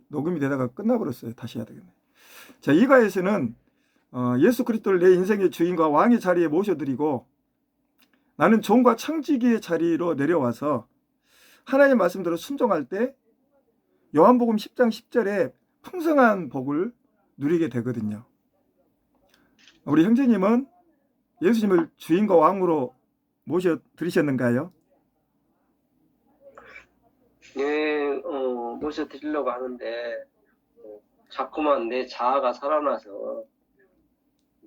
녹음이 되다가 끝나버렸어요. 다시 해야 되겠네. 자, 이가에서는 예수 그리스도를 내 인생의 주인과 왕의 자리에 모셔드리고 나는 종과 청지기의 자리로 내려와서 하나님 말씀대로 순종할 때 요한복음 10장 10절에 풍성한 복을 누리게 되거든요. 우리 형제님은 예수님을 주인과 왕으로 모셔드리셨는가요? 네, 모셔드리려고 하는데 자꾸만 내 자아가 살아나서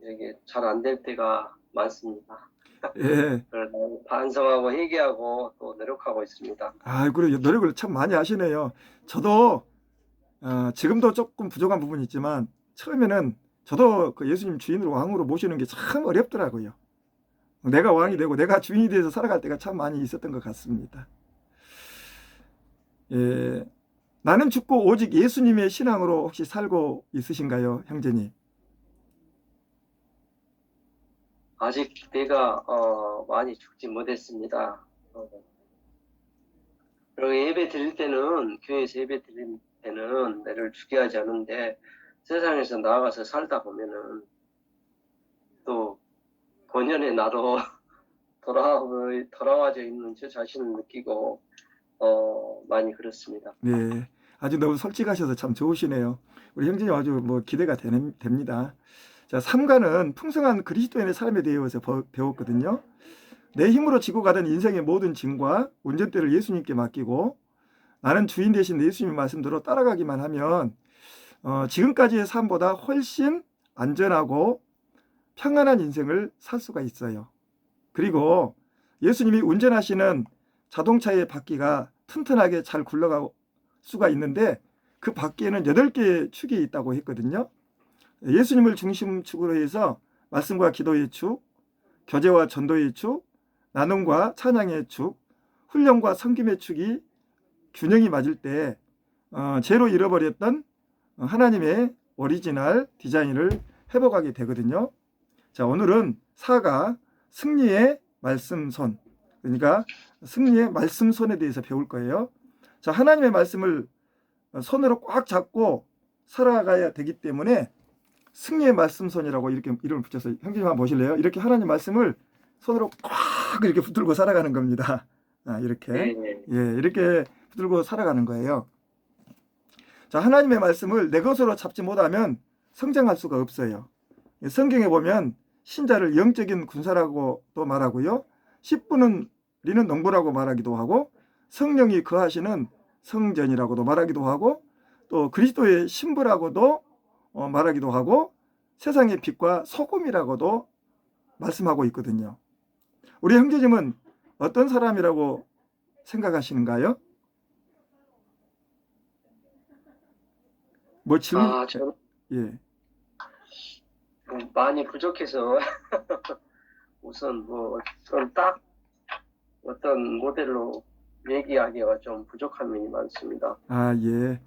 이게 잘 안 될 때가 많습니다. 예. 그래서 반성하고 회개하고 또 노력하고 있습니다. 그래 노력을 참 많이 하시네요. 저도 지금도 조금 부족한 부분이 있지만 처음에는 저도 그 예수님 주인으로 왕으로 모시는 게 참 어렵더라고요. 내가 왕이 되고 내가 주인이 돼서 살아갈 때가 참 많이 있었던 것 같습니다. 예, 나는 죽고 오직 예수님의 신앙으로 혹시 살고 있으신가요, 형제님? 아직 내가 많이 죽지 못했습니다. 그리고 예배 드릴 때는 교회에서 예배 드릴 때는 내를 죽게 하지 않은데 세상에서 나아가서 살다 보면은 또 본연의 나로 돌아와져 있는 저 자신을 느끼고 많이 그렇습니다. 네, 아주 너무 솔직하셔서 참 좋으시네요. 우리 형제님 아주 뭐 기대가 됩니다. 자, 3가는 풍성한 그리스도인의 삶에 대해서 배웠거든요. 내 힘으로 지고 가던 인생의 모든 짐과 운전대를 예수님께 맡기고 나는 주인 대신 예수님 말씀대로 따라가기만 하면 지금까지의 삶보다 훨씬 안전하고 평안한 인생을 살 수가 있어요. 그리고 예수님이 운전하시는 자동차의 바퀴가 튼튼하게 잘 굴러갈 수가 있는데 그 바퀴에는 8개의 축이 있다고 했거든요. 예수님을 중심축으로 해서 말씀과 기도의 축, 교제와 전도의 축, 나눔과 찬양의 축, 훈련과 섬김의 축이 균형이 맞을 때 죄로 잃어버렸던 하나님의 오리지널 디자인을 회복하게 되거든요. 자, 오늘은 4가 승리의 말씀손, 그러니까 승리의 말씀손에 대해서 배울 거예요. 자, 하나님의 말씀을 손으로 꽉 잡고 살아가야 되기 때문에 승리의 말씀손이라고 이렇게 이름을 붙여서 형제님 한번 보실래요? 이렇게 하나님 말씀을 손으로 꽉 이렇게 붙들고 살아가는 겁니다. 이렇게 예, 이렇게 붙들고 살아가는 거예요. 자, 하나님의 말씀을 내 것으로 잡지 못하면 성장할 수가 없어요. 성경에 보면 신자를 영적인 군사라고도 말하고요, 10분은 리는 농부라고 말하기도 하고 성령이 거하시는 성전이라고도 말하기도 하고 또 그리스도의 신부라고도 말하기도 하고 세상의 빛과 소금이라고도 말씀하고 있거든요. 우리 형제님은 어떤 사람이라고 생각하시는가요? 뭐 질문? 저는 예. 많이 부족해서 우선 딱 어떤 모델로 얘기하기가 좀 부족한 면이 많습니다. 예.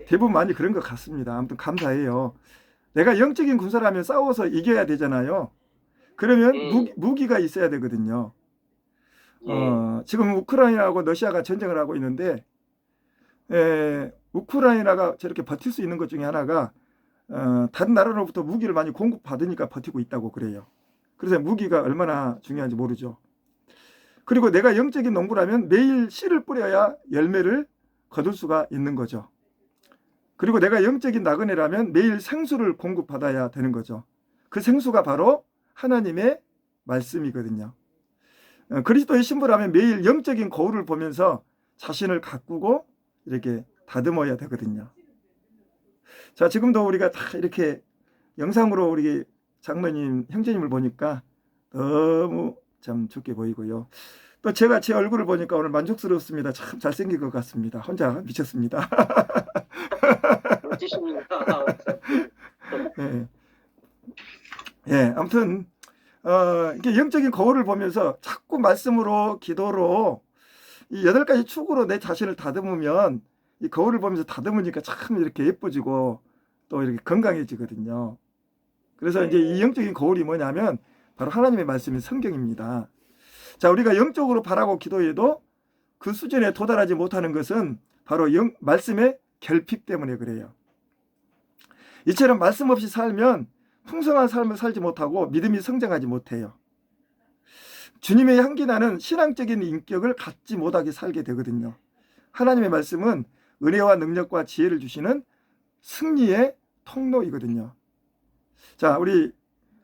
대부분 많이 그런 것 같습니다. 아무튼 감사해요. 내가 영적인 군사라면 싸워서 이겨야 되잖아요. 그러면 무기가 있어야 되거든요. 지금 우크라이나하고 러시아가 전쟁을 하고 있는데 우크라이나가 저렇게 버틸 수 있는 것 중에 하나가 다른 나라로부터 무기를 많이 공급받으니까 버티고 있다고 그래요. 그래서 무기가 얼마나 중요한지 모르죠. 그리고 내가 영적인 농부라면 매일 씨를 뿌려야 열매를 거둘 수가 있는 거죠. 그리고 내가 영적인 나그네라면 매일 생수를 공급받아야 되는 거죠. 그 생수가 바로 하나님의 말씀이거든요. 그리스도의 신부라면 매일 영적인 거울을 보면서 자신을 가꾸고 이렇게 다듬어야 되거든요. 자, 지금도 우리가 다 이렇게 영상으로 우리 장로님, 형제님을 보니까 너무 참 좋게 보이고요. 또 제가 제 얼굴을 보니까 오늘 만족스럽습니다. 참 잘생긴 것 같습니다. 혼자 미쳤습니다. 예. 예, 아무튼 이렇게 영적인 거울을 보면서 자꾸 말씀으로 기도로 이 8가지 축으로 내 자신을 다듬으면 이 거울을 보면서 다듬으니까 참 이렇게 예뻐지고 또 이렇게 건강해지거든요. 그래서 이제 이 영적인 거울이 뭐냐면 바로 하나님의 말씀인 성경입니다. 자, 우리가 영적으로 바라고 기도해도 그 수준에 도달하지 못하는 것은 바로 말씀의 결핍 때문에 그래요. 이처럼 말씀 없이 살면 풍성한 삶을 살지 못하고 믿음이 성장하지 못해요. 주님의 향기 나는 신앙적인 인격을 갖지 못하게 살게 되거든요. 하나님의 말씀은 은혜와 능력과 지혜를 주시는 승리의 통로이거든요. 자, 우리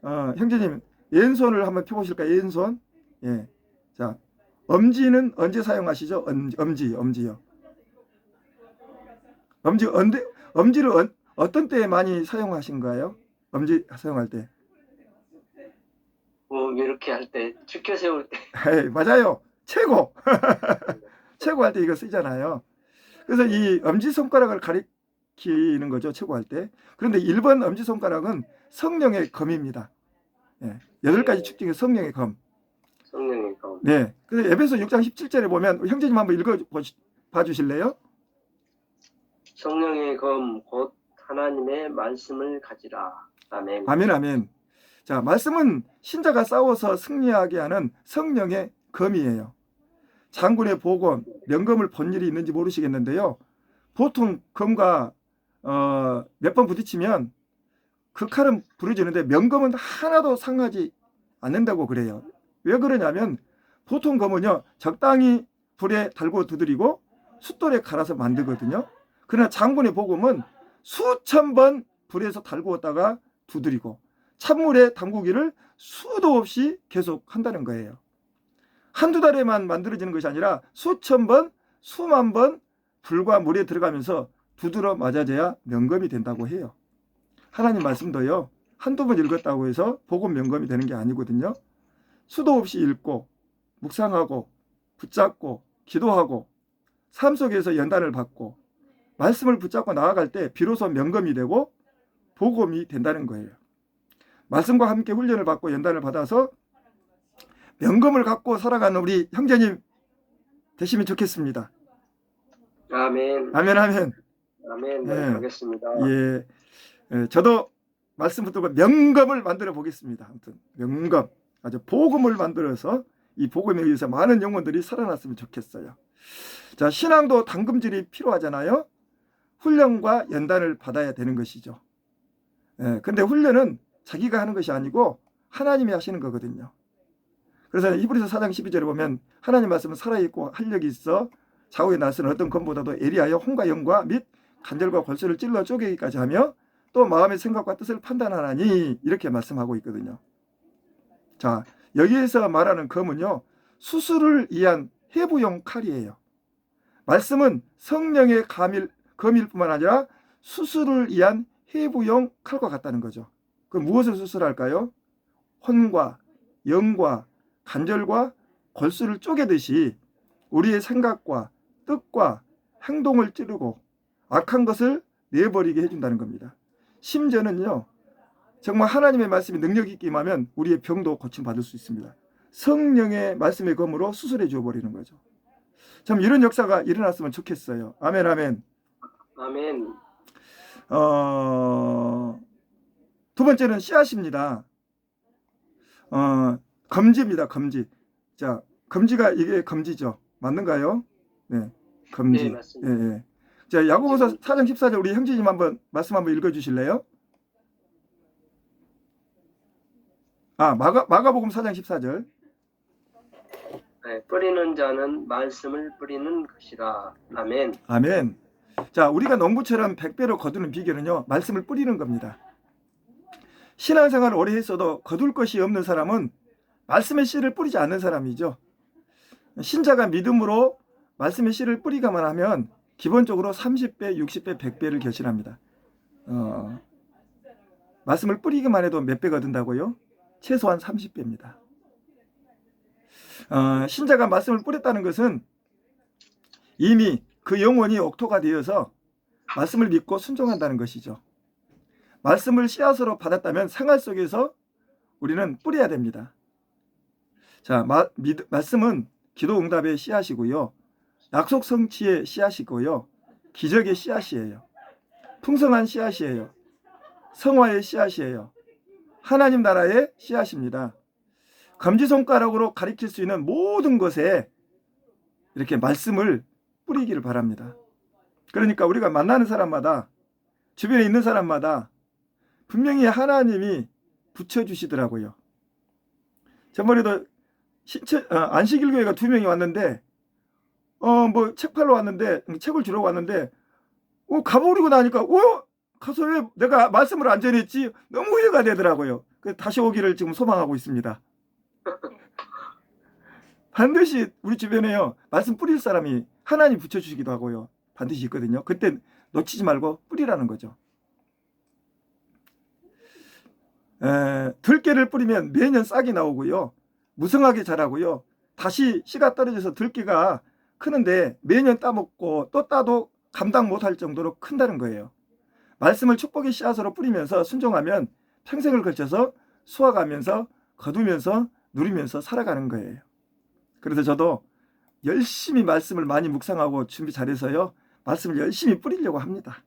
형제님 왼손을 한번 펴보실까요? 왼손. 예. 자, 엄지는 언제 사용하시죠? 엄지요. 엄지를 어떤 때에 많이 사용하신가요? 엄지 사용할 때. 이렇게 할 때, 죽혀 세울 때. 맞아요. 최고. 최고 할 때 이거 쓰잖아요. 그래서 이 엄지손가락을 가리키는 거죠. 최고 할 때. 그런데 1번 엄지손가락은 성령의 검입니다. 8가지 축 중에 성령의 검. 성령의 검. 네. 그래서 에베소 6장 17절에 보면 형제님 한번 읽어봐 주실래요? 성령의 검 곧 하나님의 말씀을 가지라. 아멘. 아멘, 아멘. 자, 말씀은 신자가 싸워서 승리하게 하는 성령의 검이에요. 장군의 보검, 명검을 본 일이 있는지 모르시겠는데요. 보통 검과 몇 번 부딪히면 그 칼은 부러지는데 명검은 하나도 상하지 않는다고 그래요. 왜 그러냐면 보통 검은요, 적당히 불에 달고 두드리고 숫돌에 갈아서 만들거든요. 그러나 장군의 보검은 수천 번 불에서 달구었다가 두드리고 찬물에 담그기를 수도 없이 계속 한다는 거예요. 한두 달에만 만들어지는 것이 아니라 수천 번, 수만 번 불과 물에 들어가면서 두드러 맞아져야 명검이 된다고 해요. 하나님 말씀도요, 한두 번 읽었다고 해서 복음 명검이 되는 게 아니거든요. 수도 없이 읽고 묵상하고 붙잡고 기도하고 삶 속에서 연단을 받고 말씀을 붙잡고 나아갈 때 비로소 명검이 되고 복음이 된다는 거예요. 말씀과 함께 훈련을 받고 연단을 받아서 명검을 갖고 살아가는 우리 형제님 되시면 좋겠습니다. 아멘. 아멘, 아멘. 아멘. 네, 예. 하겠습니다. 저도 말씀 붙들고 명검을 만들어 보겠습니다. 아무튼 명검, 아주 복음을 만들어서 이 복음에 의해서 많은 영혼들이 살아났으면 좋겠어요. 자, 신앙도 담금질이 필요하잖아요. 훈련과 연단을 받아야 되는 것이죠. 근데 훈련은 자기가 하는 것이 아니고 하나님이 하시는 거거든요. 그래서 히브리서 4장 12절에 보면 하나님 말씀은 살아있고 활력이 있어 좌우에 나서는 어떤 검보다도 예리하여 혼과 영과 및 관절과 골수를 찔러 쪼개기까지 하며 또 마음의 생각과 뜻을 판단하나니 이렇게 말씀하고 있거든요. 자, 여기에서 말하는 검은요, 수술을 위한 해부용 칼이에요. 말씀은 성령의 검일 뿐만 아니라 수술을 위한 해부용 칼과 같다는 거죠. 그럼 무엇을 수술할까요? 혼과 영과 관절과 골수를 쪼개듯이 우리의 생각과 뜻과 행동을 찌르고 악한 것을 내버리게 해준다는 겁니다. 심지어는요, 정말 하나님의 말씀이 능력 있게 임하면 우리의 병도 고침받을 수 있습니다. 성령의 말씀의 검으로 수술해 줘버리는 거죠. 참 이런 역사가 일어났으면 좋겠어요. 아멘, 아멘. 아멘. 두 번째는 씨앗입니다. 검지입니다. 검지. 자, 검지가 이게 검지죠. 맞는가요? 네, 검지. 네, 맞습니다. 예. 자, 야고보서 4장 14절 우리 형제님 말씀 한번 읽어 주실래요? 마가복음 4장 14절. 네, 뿌리는 자는 말씀을 뿌리는 것이라. 아멘. 아멘. 자, 우리가 농부처럼 100배로 거두는 비결은요, 말씀을 뿌리는 겁니다. 신앙생활을 오래 했어도 거둘 것이 없는 사람은 말씀의 씨를 뿌리지 않는 사람이죠. 신자가 믿음으로 말씀의 씨를 뿌리기만 하면 기본적으로 30배, 60배, 100배를 결실합니다. 말씀을 뿌리기만 해도 몇 배 거둔다고요? 최소한 30배입니다. 신자가 말씀을 뿌렸다는 것은 이미 그 영혼이 옥토가 되어서 말씀을 믿고 순종한다는 것이죠. 말씀을 씨앗으로 받았다면 생활 속에서 우리는 뿌려야 됩니다. 자, 말씀은 기도 응답의 씨앗이고요. 약속 성취의 씨앗이고요. 기적의 씨앗이에요. 풍성한 씨앗이에요. 성화의 씨앗이에요. 하나님 나라의 씨앗입니다. 검지손가락으로 가리킬 수 있는 모든 것에 이렇게 말씀을 뿌리기를 바랍니다. 그러니까 우리가 만나는 사람마다, 주변에 있는 사람마다 분명히 하나님이 붙여주시더라고요. 저번에도 안식일교회가 2명이 왔는데, 뭐 책 팔러 왔는데, 책을 주러 왔는데, 가버리고 나니까, 가서 왜 내가 말씀을 안 전했지? 너무 후회가 되더라고요. 그래서 다시 오기를 지금 소망하고 있습니다. 반드시 우리 주변에요, 말씀 뿌릴 사람이 하나님 붙여주시기도 하고요. 반드시 있거든요. 그때 놓치지 말고 뿌리라는 거죠. 들깨를 뿌리면 매년 싹이 나오고요. 무성하게 자라고요. 다시 씨가 떨어져서 들깨가 크는데 매년 따먹고 또 따도 감당 못할 정도로 큰다는 거예요. 말씀을 축복의 씨앗으로 뿌리면서 순종하면 평생을 걸쳐서 수확하면서 거두면서 누리면서 살아가는 거예요. 그래서 저도 열심히 말씀을 많이 묵상하고 준비 잘해서요, 말씀을 열심히 뿌리려고 합니다.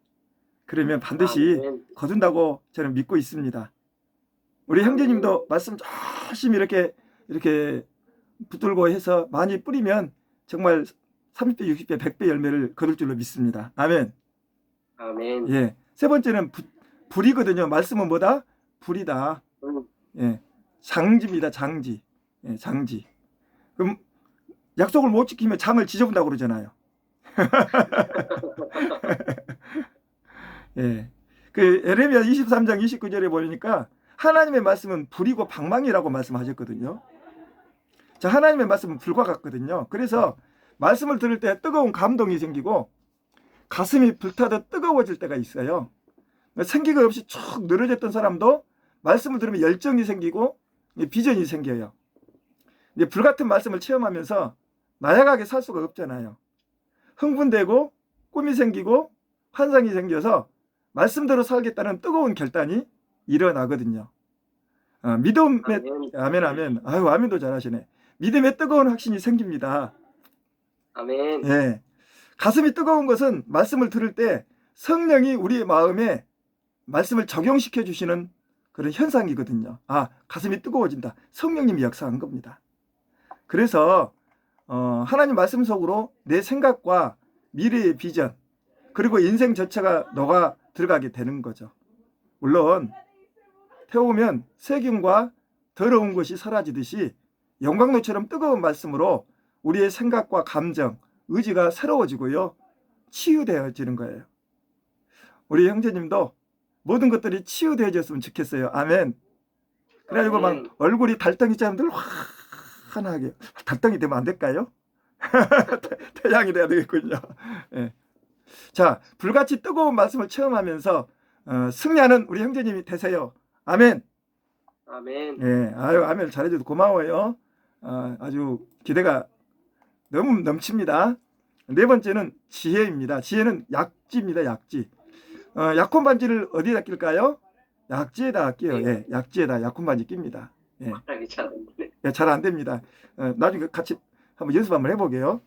그러면 반드시 아멘. 거둔다고 저는 믿고 있습니다. 우리 형제님도 말씀 열심히 이렇게 붙들고 해서 많이 뿌리면 정말 30배, 60배, 100배 열매를 거둘 줄로 믿습니다. 아멘. 아멘. 예. 세 번째는 불이거든요. 말씀은 뭐다? 불이다. 예. 장지입니다. 장지. 예, 장지. 그럼 약속을 못 지키면 장을 지져본다고 그러잖아요. 예. 그 에레미야 23장 29절에 보니까 하나님의 말씀은 불이고 방망이라고 말씀하셨거든요. 자, 하나님의 말씀은 불과 같거든요. 그래서 말씀을 들을 때 뜨거운 감동이 생기고 가슴이 불타듯 뜨거워질 때가 있어요. 생기가 없이 쭉 늘어졌던 사람도 말씀을 들으면 열정이 생기고 비전이 생겨요. 이제 불같은 말씀을 체험하면서 나약하게 살 수가 없잖아요. 흥분되고 꿈이 생기고 환상이 생겨서 말씀대로 살겠다는 뜨거운 결단이 일어나거든요. 믿음의 아멘, 아멘. 아유, 아멘도 잘하시네. 믿음의 뜨거운 확신이 생깁니다. 아멘. 예. 가슴이 뜨거운 것은 말씀을 들을 때 성령이 우리의 마음에 말씀을 적용시켜 주시는 그런 현상이거든요. 가슴이 뜨거워진다. 성령님이 역사한 겁니다. 그래서 하나님 말씀 속으로 내 생각과 미래의 비전, 그리고 인생 전체가 녹아 들어가게 되는 거죠. 물론 태우면 세균과 더러운 것이 사라지듯이 영광로처럼 뜨거운 말씀으로 우리의 생각과 감정, 의지가 새로워지고요, 치유되어지는 거예요. 우리 형제님도 모든 것들이 치유되어졌으면 좋겠어요. 아멘. 그래가지고 막 얼굴이 달덩이처럼 늘 환하게. 달덩이 되면 안 될까요? 태양이 돼야 되겠군요. 예. 자, 불같이 뜨거운 말씀을 체험하면서 승리하는 우리 형제님이 되세요. 아멘. 아멘. 예, 아유, 아멘 잘해줘서 고마워요. 아주 기대가 너무 넘칩니다. 네 번째는 지혜입니다. 지혜는 약지입니다. 약지. 약혼 반지를 어디다 낄까요? 약지에다 껴요. 예, 약지에다 약혼 반지 낍니다. 예. 예, 잘 안 됩니다. 나중에 같이 한번 연습 한번 해보게요.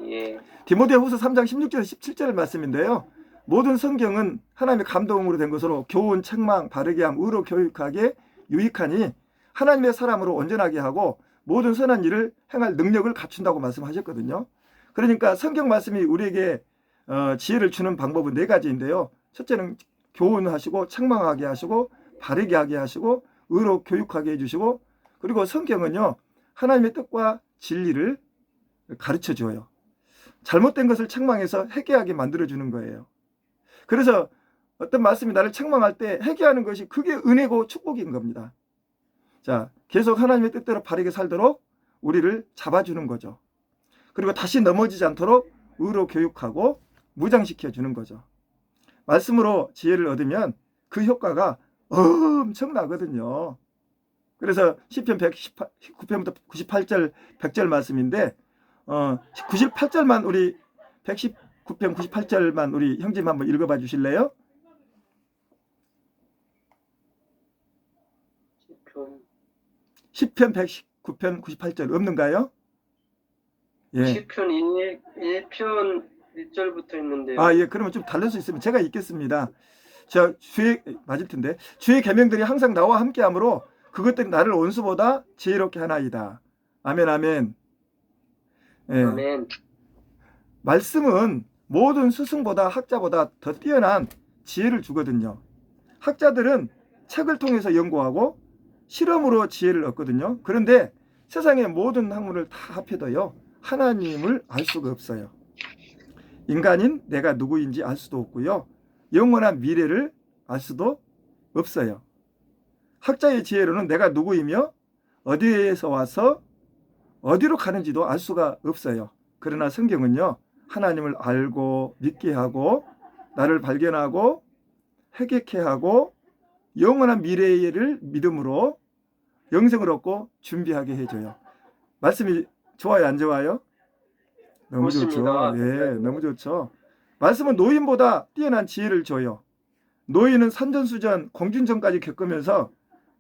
예. 디모데후서 3장 16절 17절 말씀인데요. 모든 성경은 하나님의 감동으로 된 것으로 교훈, 책망, 바르게 함, 의로 교육하게 유익하니 하나님의 사람으로 온전하게 하고 모든 선한 일을 행할 능력을 갖춘다고 말씀하셨거든요. 그러니까 성경 말씀이 우리에게 지혜를 주는 방법은 4가지인데요. 첫째는 교훈하시고 책망하게 하시고 바르게 하게 하시고 의로 교육하게 해주시고, 그리고 성경은요, 하나님의 뜻과 진리를 가르쳐 줘요. 잘못된 것을 책망해서 회개하게 만들어주는 거예요. 그래서 어떤 말씀이 나를 책망할 때 회개하는 것이 그게 은혜고 축복인 겁니다. 자, 계속 하나님의 뜻대로 바르게 살도록 우리를 잡아주는 거죠. 그리고 다시 넘어지지 않도록 의로 교육하고 무장시켜 주는 거죠. 말씀으로 지혜를 얻으면 그 효과가 엄청나거든요. 그래서 시편 119편부터 98절 100절 말씀인데 98절만 우리 119편 98절만 우리 형님 한번 읽어봐 주실래요? 시편 119편 98절 없는가요? 예. 시편 1편 1절부터 있는데요. 예, 그러면 좀 달릴 수 있으면 제가 읽겠습니다. 주의 맞을 텐데. 주의 계명들이 항상 나와 함께하므로 그것들이 나를 원수보다 지혜롭게 하나이다. 아멘, 아멘. 예. 아멘. 말씀은 모든 스승보다 학자보다 더 뛰어난 지혜를 주거든요. 학자들은 책을 통해서 연구하고 실험으로 지혜를 얻거든요. 그런데 세상의 모든 학문을 다 합해도요, 하나님을 알 수가 없어요. 인간인 내가 누구인지 알 수도 없고요, 영원한 미래를 알 수도 없어요. 학자의 지혜로는 내가 누구이며 어디에서 와서 어디로 가는지도 알 수가 없어요. 그러나 성경은요, 하나님을 알고 믿게 하고 나를 발견하고 회개케 하고 영원한 미래를 믿음으로 영생을 얻고 준비하게 해줘요. 말씀이 좋아요, 안 좋아요? 너무 좋습니다. 좋죠. 예, 너무 좋죠. 말씀은 노인보다 뛰어난 지혜를 줘요. 노인은 산전수전, 공진전까지 겪으면서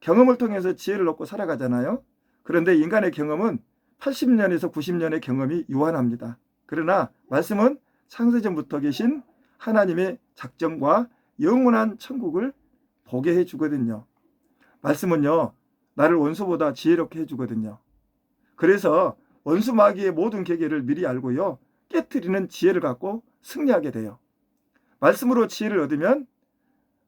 경험을 통해서 지혜를 얻고 살아가잖아요. 그런데 인간의 경험은 80년에서 90년의 경험이 유한합니다. 그러나 말씀은 창세전부터 계신 하나님의 작정과 영원한 천국을 보게 해주거든요. 말씀은요, 나를 원수보다 지혜롭게 해주거든요. 그래서 원수 마귀의 모든 계계를 미리 알고요, 깨트리는 지혜를 갖고 승리하게 돼요. 말씀으로 지혜를 얻으면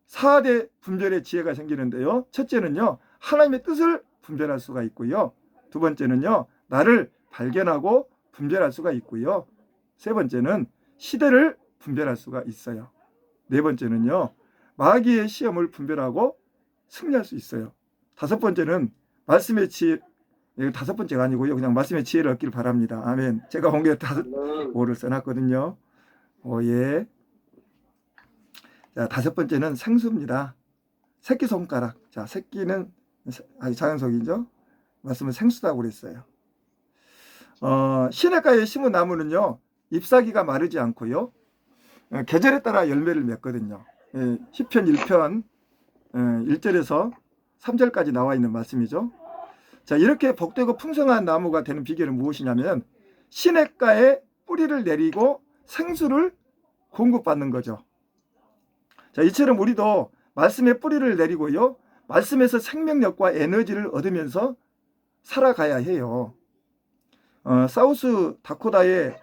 4대 분별의 지혜가 생기는데요. 첫째는요, 하나님의 뜻을 분별할 수가 있고요. 두 번째는요, 나를 발견하고 분별할 수가 있고요. 세 번째는 시대를 분별할 수가 있어요. 네 번째는요, 마귀의 시험을 분별하고 승리할 수 있어요. 다섯 번째는 말씀의 지혜, 다섯 번째가 아니고요, 그냥 말씀의 지혜를 얻기를 바랍니다. 아멘. 제가 공개 오를 써놨거든요. 예. 자, 다섯 번째는 생수입니다. 새끼손가락. 자, 새끼는 아주 작은 속이죠. 말씀은 생수다고 그랬어요. 시냇가에 심은 나무는요, 잎사귀가 마르지 않고요, 계절에 따라 열매를 맺거든요. 시편 1편 1절에서 3절까지 나와 있는 말씀이죠. 자, 이렇게 복되고 풍성한 나무가 되는 비결은 무엇이냐면 시냇가에 뿌리를 내리고 생수를 공급받는 거죠. 자, 이처럼 우리도 말씀에 뿌리를 내리고요, 말씀에서 생명력과 에너지를 얻으면서 살아가야 해요. 사우스 다코다의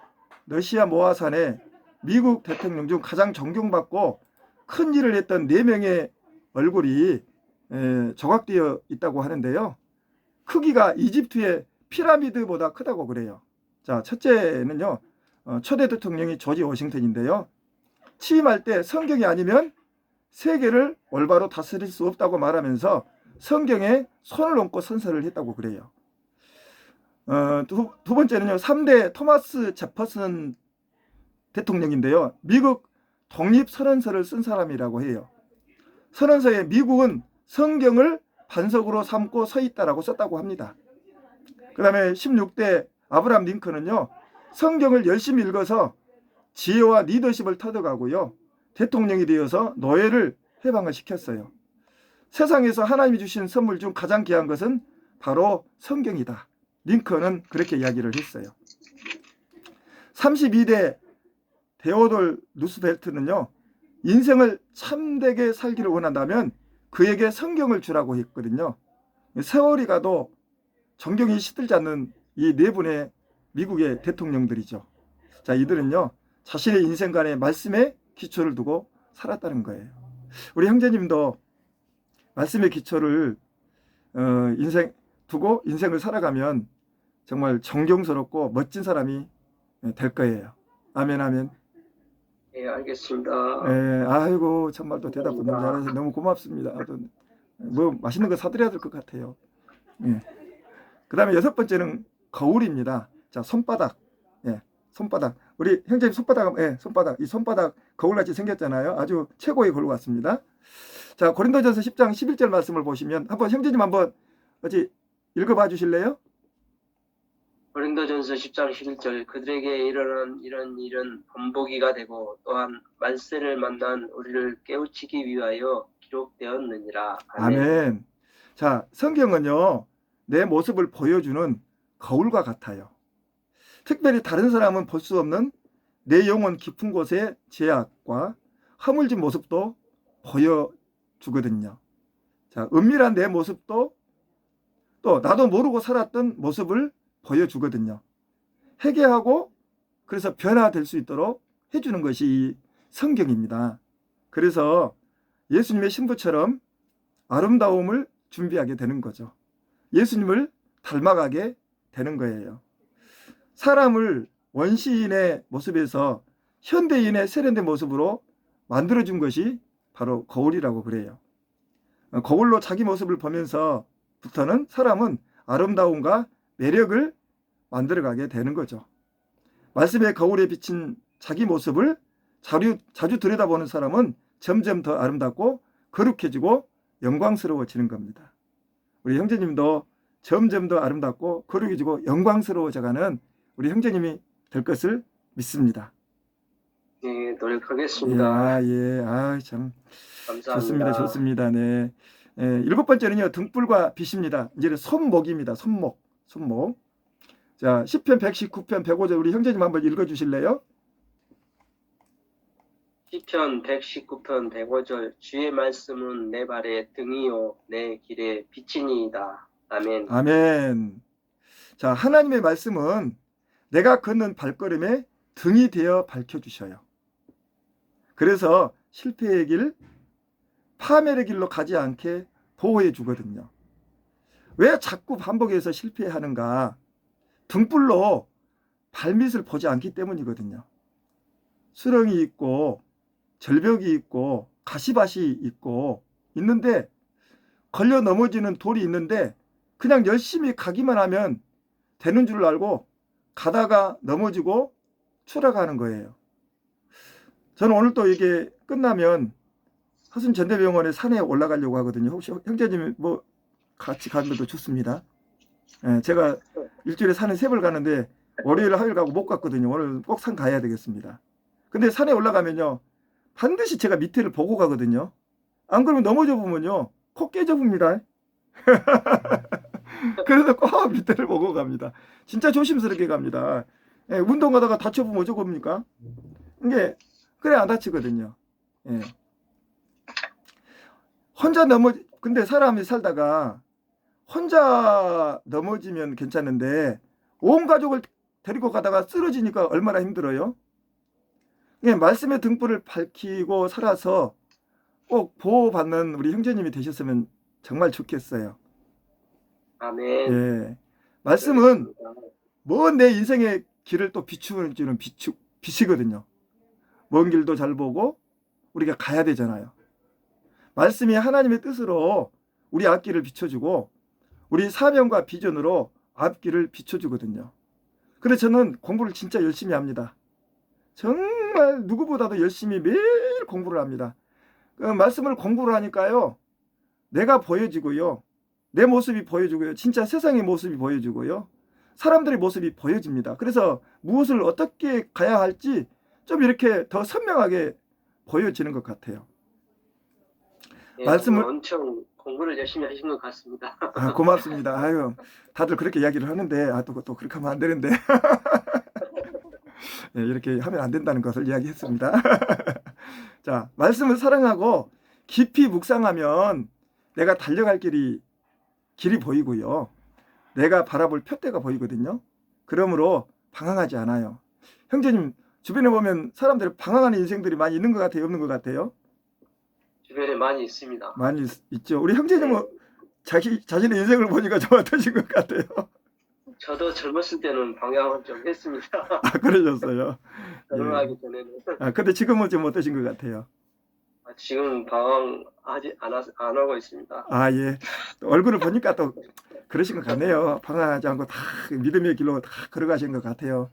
러시아 모아산에 미국 대통령 중 가장 존경받고 큰 일을 했던 4명의 얼굴이 조각되어 있다고 하는데요. 크기가 이집트의 피라미드보다 크다고 그래요. 자, 첫째는요, 초대 대통령이 조지 워싱턴인데요. 취임할 때 성경이 아니면 세계를 올바로 다스릴 수 없다고 말하면서 성경에 손을 얹고 선서를 했다고 그래요. 두 번째는요, 3대 토마스 제퍼슨 대통령인데요. 미국 독립선언서를 쓴 사람이라고 해요. 선언서에 미국은 성경을 반석으로 삼고 서 있다라고 썼다고 합니다. 그 다음에 16대 아브라함 링컨은요, 성경을 열심히 읽어서 지혜와 리더십을 터득하고요, 대통령이 되어서 노예를 해방을 시켰어요. 세상에서 하나님이 주신 선물 중 가장 귀한 것은 바로 성경이다. 링컨은 그렇게 이야기를 했어요. 32대 데오돌 루스벨트는요, 인생을 참되게 살기를 원한다면 그에게 성경을 주라고 했거든요. 세월이 가도 정경이 시들지 않는 이 4분의 미국의 대통령들이죠. 자, 이들은요, 자신의 인생관에 말씀에 기초를 두고 살았다는 거예요. 우리 형제님도 말씀의 기초를 인생 두고 인생을 살아가면 정말 존경스럽고 멋진 사람이 될 거예요. 아멘, 아멘. 예, 알겠습니다. 아이고, 정말 또 대답 너무 잘해서 너무 고맙습니다. 뭐 맛있는 거 사드려야 될 것 같아요. 예. 그 다음에 6번째는 거울입니다. 자, 손바닥. 예, 손바닥. 우리 형제님 손바닥, 손바닥. 이 손바닥 거울같이 생겼잖아요. 아주 최고의 거울 같습니다. 자, 고린도전서 10장 11절 말씀을 보시면 한번 형제님 한번 어찌 읽어봐 주실래요? 고린도전서 10장 11절 그들에게 일어난 이런 일은 본보기가 되고 또한 만세를 만난 우리를 깨우치기 위하여 기록되었느니라. 아멘. 아멘. 자, 성경은요, 내 모습을 보여주는 거울과 같아요. 특별히 다른 사람은 볼 수 없는 내 영혼 깊은 곳의 제약과 허물진 모습도 보여주거든요. 자, 은밀한 내 모습도 또 나도 모르고 살았던 모습을 보여주거든요. 회개하고 그래서 변화될 수 있도록 해주는 것이 이 성경입니다. 그래서 예수님의 신부처럼 아름다움을 준비하게 되는 거죠. 예수님을 닮아가게 되는 거예요. 사람을 원시인의 모습에서 현대인의 세련된 모습으로 만들어준 것이 바로 거울이라고 그래요. 거울로 자기 모습을 보면서부터는 사람은 아름다움과 매력을 만들어가게 되는 거죠. 말씀의 거울에 비친 자기 모습을 자주 들여다보는 사람은 점점 더 아름답고 거룩해지고 영광스러워지는 겁니다. 우리 형제님도 점점 더 아름답고 거룩해지고 영광스러워져가는 우리 형제님이 될 것을 믿습니다. 예, 노력하겠습니다. 참 감사합니다. 좋습니다. 네. 일곱 번째는요, 등불과 빛입니다. 이제는 손목입니다. 손목. 자, 시편 119편 105절 우리 형제님 한번 읽어주실래요? 시편 119편 105절 주의 말씀은 내 발의 등이요 내 길의 빛이니이다. 아멘. 아멘. 자, 하나님의 말씀은 내가 걷는 발걸음에 등이 되어 밝혀주셔요. 그래서 실패의 길, 파멸의 길로 가지 않게 보호해 주거든요. 왜 자꾸 반복해서 실패하는가? 등불로 발밑을 보지 않기 때문이거든요. 수렁이 있고 절벽이 있고 가시밭이 있고 있는데 걸려 넘어지는 돌이 있는데 그냥 열심히 가기만 하면 되는 줄 알고 가다가 넘어지고 추락하는 거예요. 저는 오늘 또 이게 끝나면 서순전대병원에 산에 올라가려고 하거든요. 혹시 형제님이 뭐 같이 가는 것도 좋습니다. 제가 일주일에 산에 3번 가는데 월요일 화요일 가고 못 갔거든요. 오늘 꼭 산 가야 되겠습니다. 근데 산에 올라가면요 반드시 제가 밑에를 보고 가거든요. 안 그러면 넘어져 보면요 코 깨져 봅니다. 그래서 꼭 밑에를 보고 갑니다. 진짜 조심스럽게 갑니다. 운동하다가 다쳐보면 어쩌고입니까? 이게 그래 안 다치거든요. 근데 사람이 살다가 혼자 넘어지면 괜찮은데 온 가족을 데리고 가다가 쓰러지니까 얼마나 힘들어요. 말씀의 등불을 밝히고 살아서 꼭 보호받는 우리 형제님이 되셨으면 정말 좋겠어요. 아멘. 말씀은 먼 내 인생의 길을 또 비추는 빛이거든요. 먼 길도 잘 보고 우리가 가야 되잖아요. 말씀이 하나님의 뜻으로 우리 앞길을 비춰주고 우리 사명과 비전으로 앞길을 비춰주거든요. 그래서 저는 공부를 진짜 열심히 합니다. 정말 누구보다도 열심히 매일 공부를 합니다. 그 말씀을 공부를 하니까요. 내가 보여지고요. 내 모습이 보여지고요. 진짜 세상의 모습이 보여지고요. 사람들의 모습이 보여집니다. 그래서 무엇을 어떻게 가야 할지 좀 이렇게 더 선명하게 보여지는 것 같아요. 말씀을 엄청 공부를 열심히 하신 것 같습니다. 고맙습니다. 아유, 다들 그렇게 이야기를 하는데 또 그렇게 하면 안 되는데 이렇게 하면 안 된다는 것을 이야기했습니다. 자, 말씀을 사랑하고 깊이 묵상하면 내가 달려갈 길이 보이고요. 내가 바라볼 표대가 보이거든요. 그러므로 방황하지 않아요. 형제님 주변에 보면 사람들이 방황하는 인생들이 많이 있는 것 같아요? 없는 것 같아요? 주변에 많이 있습니다. 많이 있죠. 우리 형제님은 자신의 인생을 보니까 좀 어떠신 것 같아요? 저도 젊었을 때는 방황을 좀 했습니다. 그러셨어요? 결혼하기 전에는. 근데 지금은 좀 어떠신 것 같아요? 지금 방황하지 안 하고 있습니다. 예. 얼굴을 보니까 또 그러신 것 같네요. 방황하지 않고 다 믿음의 길로 다 걸어가신 것 같아요.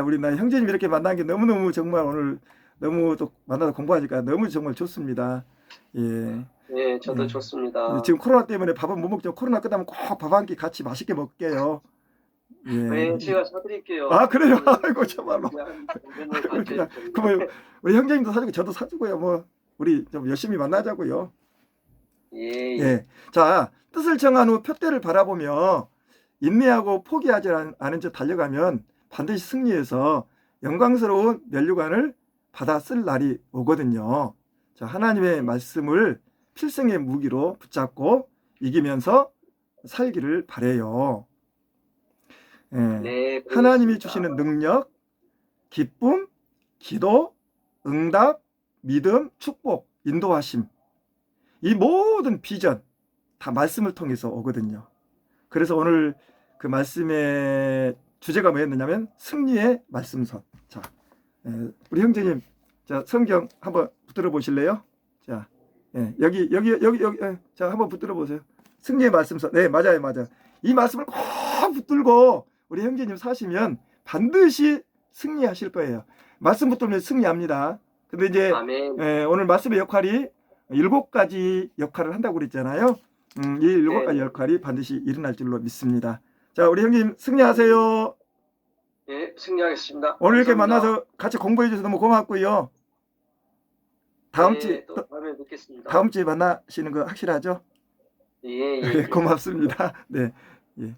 우리 나 형제님 이렇게 만난 게 너무너무 정말 오늘 너무 또 만나서 공부하니까 너무 정말 좋습니다. 네, 저도 좋습니다. 지금 코로나 때문에 밥은 못 먹죠. 코로나 끝나면 꼭 밥 한 끼 같이 맛있게 먹게요. 네, 제가 사드릴게요. 그래요? 아이고, 참말로. 그냥 그러면 우리 형제님도 사주고 저도 사주고요. 뭐 우리 좀 열심히 만나자고요. 자, 뜻을 정한 후 표대를 바라보며 인내하고 포기하지 않은 채 달려가면 반드시 승리해서 영광스러운 면류관을 받아 쓸 날이 오거든요. 자, 하나님의 말씀을 필승의 무기로 붙잡고 이기면서 살기를 바래요. 네, 하나님이 주시는 능력, 기쁨, 기도, 응답, 믿음, 축복, 인도하심. 이 모든 비전 다 말씀을 통해서 오거든요. 그래서 오늘 그 말씀의 주제가 뭐였느냐면 승리의 말씀선. 자, 우리 형제님, 자 성경 한번 붙들어 보실래요? 자, 여기, 자 한번 붙들어 보세요. 승리의 말씀선. 네, 맞아요. 이 말씀을 꼭 붙들고 우리 형제님 사시면 반드시 승리하실 거예요. 말씀 붙들면 승리합니다. 근데 이제 아멘. 오늘 말씀의 역할이 7가지 역할을 한다고 그랬잖아요. 이 7가지 역할이 반드시 일어날 줄로 믿습니다. 자, 우리 형님 승리하세요. 예, 승리하겠습니다. 오늘 이렇게 감사합니다. 만나서 같이 공부해 주셔서 너무 고맙고요. 다음 예, 주에 또 다음에 뵙겠습니다. 다음 주에 만나시는 거 확실하죠? 예, 예, 예. 고맙습니다. 네. 예.